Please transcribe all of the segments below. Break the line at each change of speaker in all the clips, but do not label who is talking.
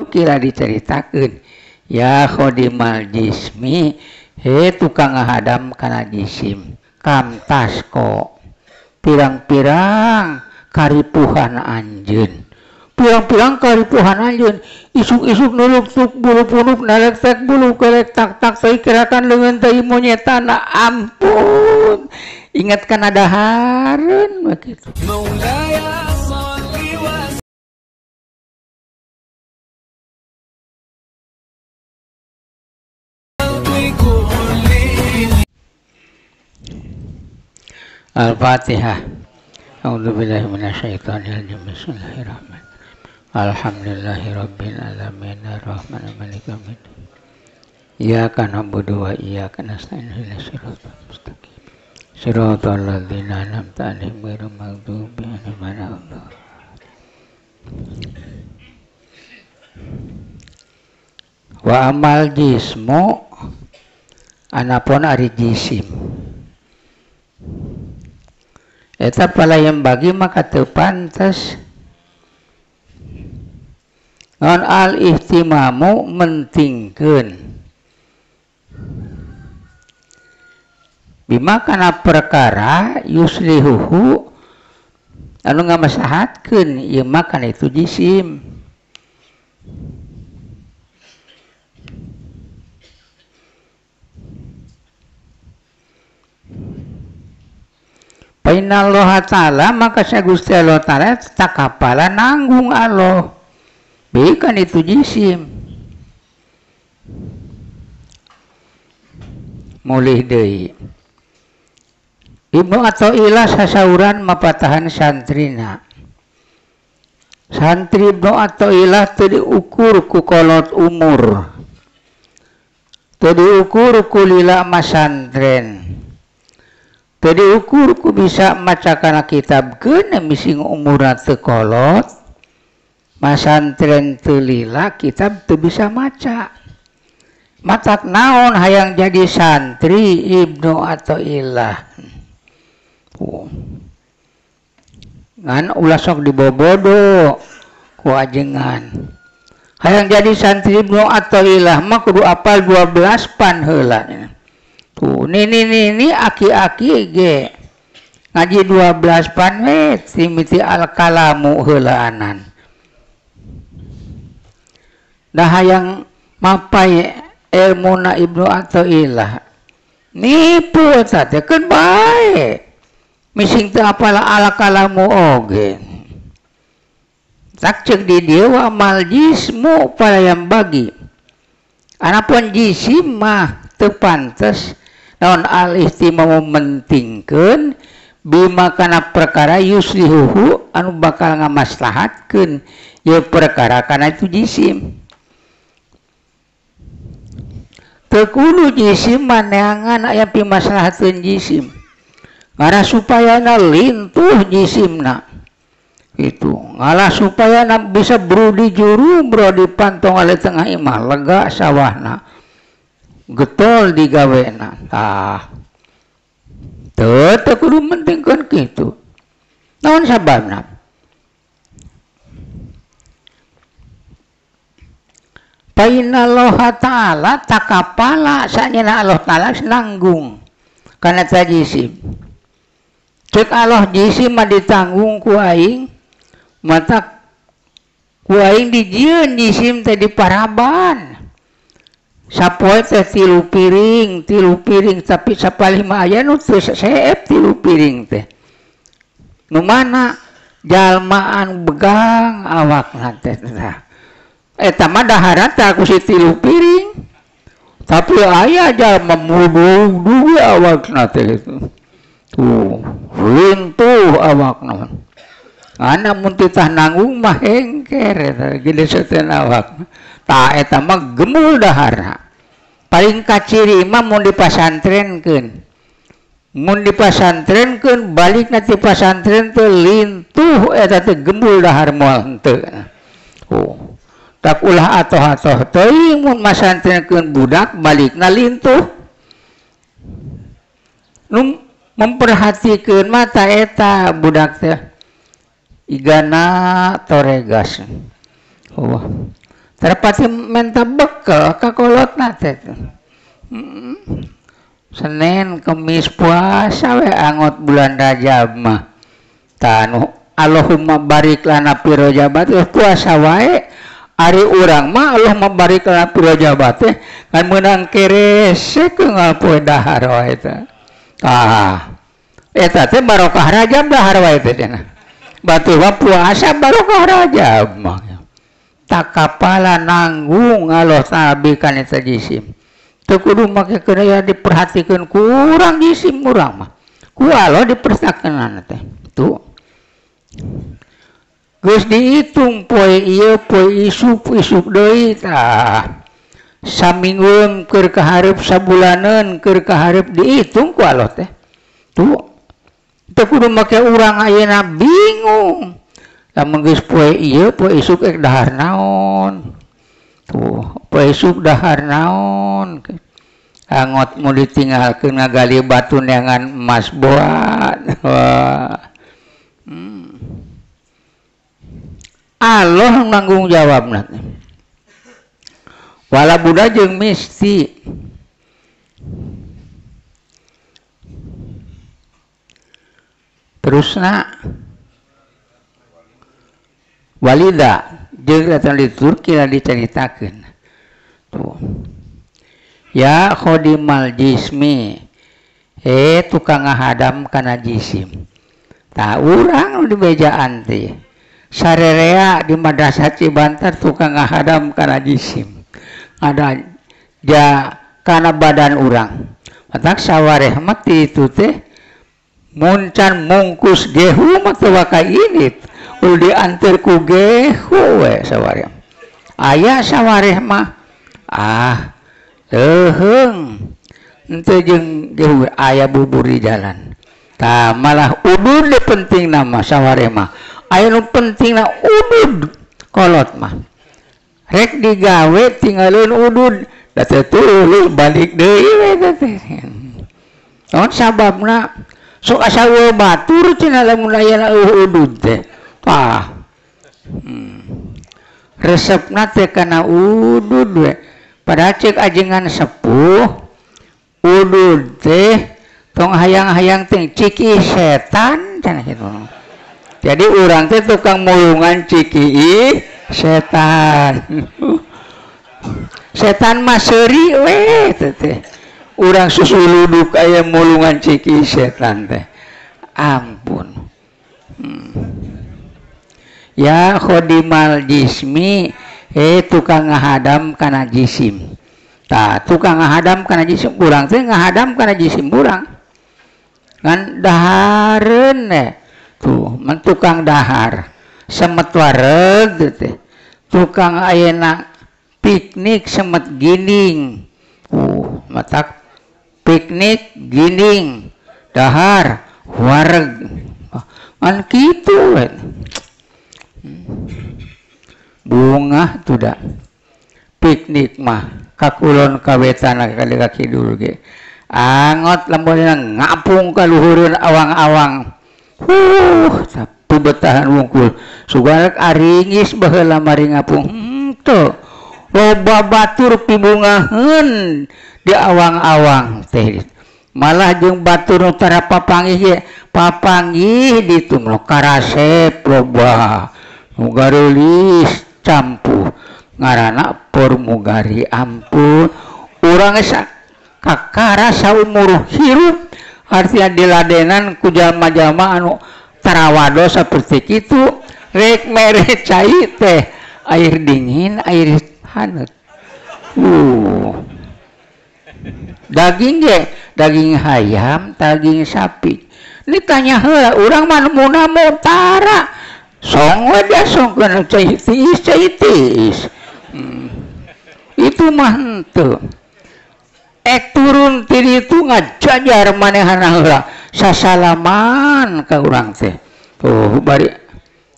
kira diceritakeun ya khodimal jismi he tukang ngahadam kana jisim kam tasko pirang-pirang karipuhan anjeun pirang-pirang karipuhan anjeun isuk-isuk nuluk-tuk bulu-punuk nalek-tek bulu kelek tak-tak saya kirakan leungeun teh monyetana ampun ingat kana dahareun begitu Al-Fatihah. A'udzubillahi minasyaitonir rajim. Bismillahirrahmanirrahim. Alhamdulillahirabbil alamin arrahmanir maliki yaumiddin. Iyyaka na'budu wa iyyaka nasta'in ihdinas siratal mustaqim. Shiratal ladzina an'amta 'alaihim ghairil maghdubi 'alaihim waladdallin. Wa amal jismu anapun ari jisim eta palayam bagi maka teu pantes non al ihtimamu mentingkeun bima kana perkara yuslihuhu anu ngamaslahatkeun ieu makan itu jisim Painallah ta'ala maka sa Gusti Allah ta'ala takapala nanggung Allah bikan itu jisim mulih deui Ibnu Athaillah sasauran mapatahan santrina santri Ibnu Athaillah teu diukur ku kolot umur teu diukur ku lila masantren tadi ukur ku bisa maca kana kitab keun mising umurna teu kolot masantren teu lila kitab teu bisa maca matak naon hayang jadi santri Ibnu Athaillah ngan ulah sok dibobodo ku ajengan hayang jadi santri Ibnu Athaillah mah kudu apal 12 pan heula tuh ini aki-aki ge ngaji 12 pan we timiti al-kalamu heulaanan dah hayang mapai ilmuna Ibnu Athaillah nipu eta teh keun bae mising teu apal al-kalamu oge tak ceuk di dieu wa amal jismu palayam bagi anapun jisim mah teu pantes naon al-ihtimamu mentingkeun bima kana perkara yuslihuhu anu bakal ngamaslahatkeun ieu perkara kana itu jisim teu kudu jisim maneangan aya pimaslahatkeun jisim ngara supayana lintuh jisimna itu ngalah supayana bisa brudi juru bro dipantong ale tengah imah lega sawahna getol digawena tah teu kudu mentingkeun kitu naon sababna Painallah ta'ala takapala sanyana Allah ta'ala nanggung kana jisim cek Allah jisim mah ditanggung ku aing mata ku aing dijieun jisim teh diparaban sapoe teh 3 piring tapi sapalima aya nu teu saeep 3 piring teh nu mana jalmaan begang awakna teh eta mah daharan teh ku si 3 piring tapi aya jalma mudug duwe awakna teh tuh lintuh awakna ana mun titah nanggung mah hengker eta gede seuteun awak tah eta mah gemul dahar paling kaciri mah mun dipasantrenkeun balik nanti pasantren teh lintuh eta teh gemul dahar moal henteu tak ulah atoh-atoh teuing mun masantrenkeun budak balikna lintuh nu memperhatikeun mata eta budak teh igana toregas terpati menta bekel kakolotna teh. Senin, Kemis, puasa we angot bulan Rajab mah. Tanu Allahumma barik lana fi Rajab puasa wae. Ari urang mah Allahumma barik lana fi Rajab kan meunang kerese keungal poe dahar wae teh. Eta teh barokah Rajab dahar wae teh cenah. Batu puasa barokah Rajab mah. Tak kapala nanggung Allah nabi kana eta jisim. Teu kudu make keuna diperhatikeun kurang jisim urang mah. Ku Allah dipersakeunana teh. Tuh. Geus dihitung poe ieu poe isuk deui tah. Saminggueun keur kaharep sabulaneun keur kaharep dihitung ku Allah teh. Tuh. Teu kudu make urang ayeuna bingung. Lamun geus poe ieu poe isuk dahar naon. Tuh, poe isuk dahar naon. Angot mau ditinggalkeun ngagali batu neangan emas boat. Allah nanggung jawabna. Wala budak jeung misti. Terusna walida jeung datang di Turki lah diceritakeun. Tuh. Ya khodimal jismi. Tukang ngahadam kana jisim. Tah urang di bejaan teh. Sarerea di madrasah Cibantar tukang ngahadam kana jisim. Ada ja kana badan urang. Matak sawareh mah itu teh muncan mungkus gehu mah teu waka init. Ul diantar ku gehu we sawareh. Aya sawareh mah teuheung henteu jeung gehu aya bubur di jalan. Tah malah udud de penting nama sawareh mah. Aya nu pentingna udud kolot mah. Rek digawe tinggalin udud da teu tuluy balik deui we teh. Naon sababna? Sok asa batur cenah lamun aya udud teh. Resepna teh kana udud we. Padahal cek ajengan sepuh udud teh tong hayang-hayang teh ciki setan cenah kitu. Jadi urang teh tukang mulungan ciki setan. Setan mah seuri we teh. Urang susuluduk aya mulungan ciki setan teh. Ampun. Ya khodimal jismi tukang ngahadam kana jisim. Tah tukang ngahadam kana jisim urang teh ngahadam kana jisim urang. Ngan dahareun tuh men tukang dahar semet wareg teh. Tukang ayeuna piknik semet gining. Matak piknik gining dahar wareg. Kan kitu we. Bunga tuda piknik mah kakulon kawetana kali ka kidul ge angot lamun ngapung ka luhureun awang-awang tapi betahan wungkul sugarek aringis baheula mari ngapung teu loba batur pibungaheun di awang-awang teh malah jeung batur nu tara papanggih ge papanggih ditumlo karasep loba nu garulis campuh ngaranna Purmugari. Ampun urang esa kakara saumur hirup artinya diladenan ku jalma-jalma anu tarawado saperti kitu rek mere cai teh air dingin air hangat. Daging ge daging hayam daging sapi ditanya heula urang mah muna mutara song we dia song kana caitis itu mah henteu turun ti ditu ngajajar manehana heula sasalaman ka urang teh tuh bari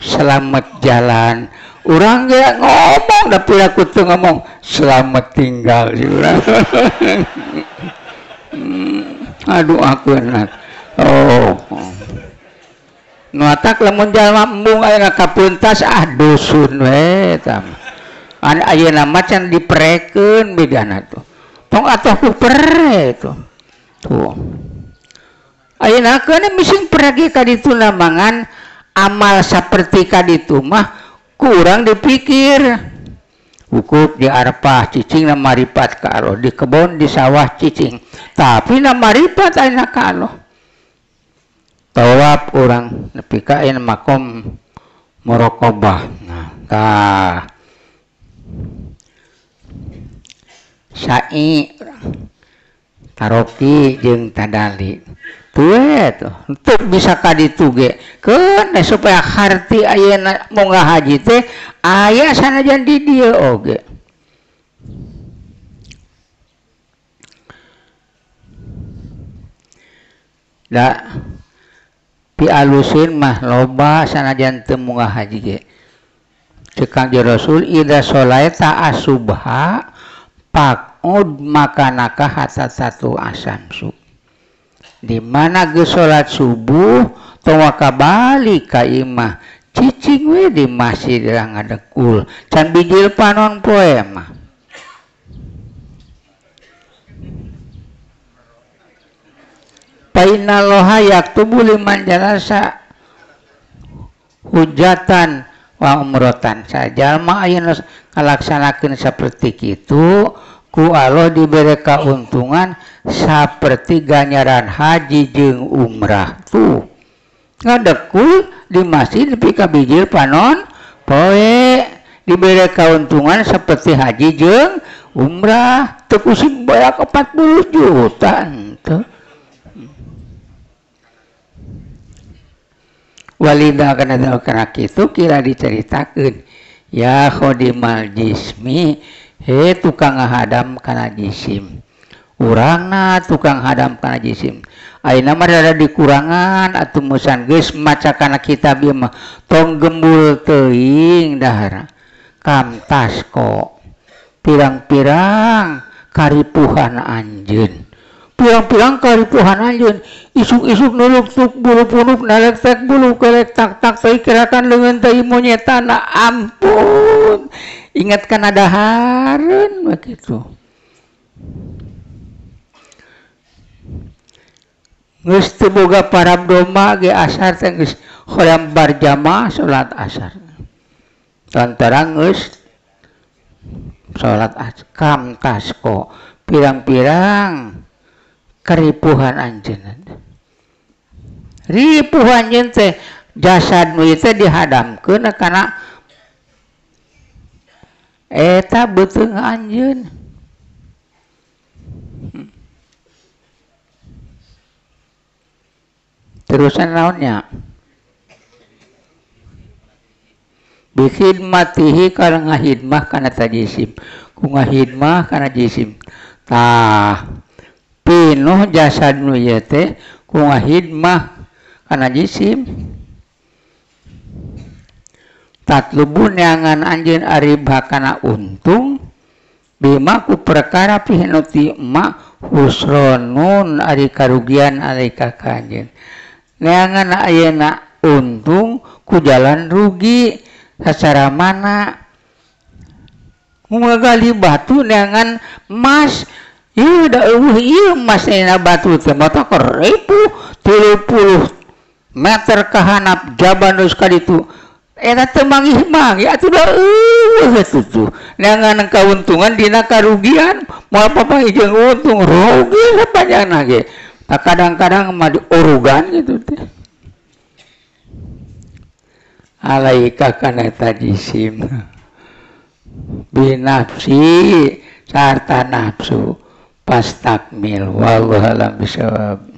selamat jalan urang ge ngomong da piraku teu ngomong selamat tinggal si urang. Aduh akeunat nu atak lamun jalma embung aya kapuntas dusun we tam ayeuna macan dipereken bedana tuh tong atuh ku pere tuh ayeuna kana mising peragi ka ditu namangan amal saperti ka ditu mah kurang dipikir hukum di arpah cicing na maripat ka Allah di kebon di sawah cicing tapi na maripat ayeuna ka Allah tawaf urang nepi ka ayeuna makom muraqabah nah tah sa'i taroki jeung tadali tuh untuk bisa ka ditu ge keun supaya harti ayeuna mau ngahaji teh aya sanajan di dieu oge da pialusin mah loba sanajan teu mau ngahaji ge cek Kangjeng Rasul ida sholaita asubha paqud makanaka hatta satu asamsu di mana geus salat subuh tong kabalik ka imah cicing we di masjid ngadekul can bijil panon poe mah paina loha yaktubu liman jalasa hujatan wa umrotan sajalma ayeuna ngalaksanakeun saperti kitu ku Allah diberi keuntungan seperti ganjaran haji jeung umrah tuh ngadekul di masjid nepi ka bijil panon poe diberi keuntungan seperti haji jeung umrah teu kusing bayak 40 juta teu walida kana kitu kira diceritakeun ya khodimal jismi he tukang hadam kana jisim urangna tukang hadam kana jisim ayeuna mah rada dikurangan atuh musan geus maca kana kitab ieu mah tong gembul teuing dahar kamtasko pirang-pirang karipuhan anjeun pirang-pirang karipuhan anjeun isuk-isuk nuluk tuk bulu punuk nalek tek bulu kelek tak teuy kirakan leungeun teuy monyetana ampun ingat kana dahareun begitu geus teu boga parabdoma ge asar teh geus hoyam berjamaah salat asar lantaran geus salat kam tasko pirang-pirang keripuhan anjeun ripuh anjeun teh jasad nu teh dihadamkeun kana eta beuteung anjeun terusan naonnya bikin matihi karena ngahidmah kana tajisim ku ngahidmah kana jisim tah pinuh jasad nu ieu teh ku ngahidmah kana jisim tatlubun neangan anjeun aribha kana untung bima ku perkara pihinuti ma husronun ari karugian alika kanjeun neangan ayeuna untung ku jalan rugi secara mana ngagali batu neangan emas ieu da eueuh ieu emas na batu teh mata keripu 30 meter kahanap jaban geus ka ditu eta teu manggih-manggih atuh da eueuh atuh neangan kauntungan dina karugian moal papanggih jeung untung rugi sapanjangna ge kadang-kadang mah diurugan gitu teh alaika kana tajisim binafsi sarta nafsu pastakmil wallahu a'lam bishawab.